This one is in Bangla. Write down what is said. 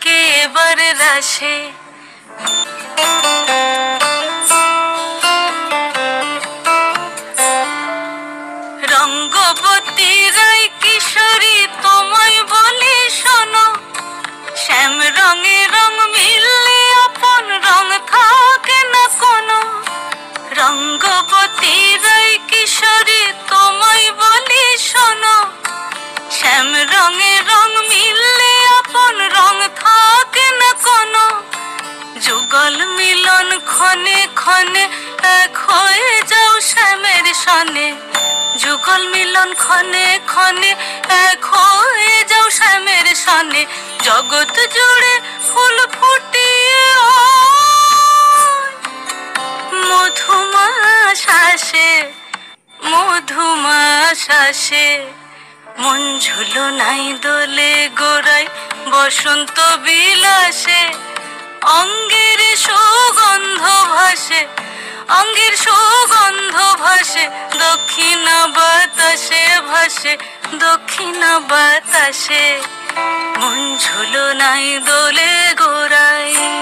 থাকে এবার রাশে। রঙ্গবতী রায় কিশোরী তোমায় বলি শোনো, শ্যাম রঙে রং মিললে আপন রং থাকে না কোনো। রঙ্গবতী রায় কিশোরী তোমায় বলি শোনো, শ্যাম রঙে রং মিললে আপন রং থাকে না কোনো। যুগল মিলন ক্ষণে ক্ষণে এক হয়ে যাও শ্যামের সনে। যুগল মিলন ক্ষণে ক্ষণে এক হয়ে যাও শ্যামের সনে। জগৎ জুড়ে ফুল ফুটিয়ে মধুমাস আসে, মধুমাস আসে। মন ঝুলনাই দোলে গোড়ায় বসন্ত বিলাসে। অঙ্গের সুগন্ধ ভাসে, অঙ্গের সুগন্ধ ভাসে, দক্ষিণা বাতাসে ভাসে, দক্ষিণা বাতাসে। মন ঝুলনাই দোলে গোড়ায়।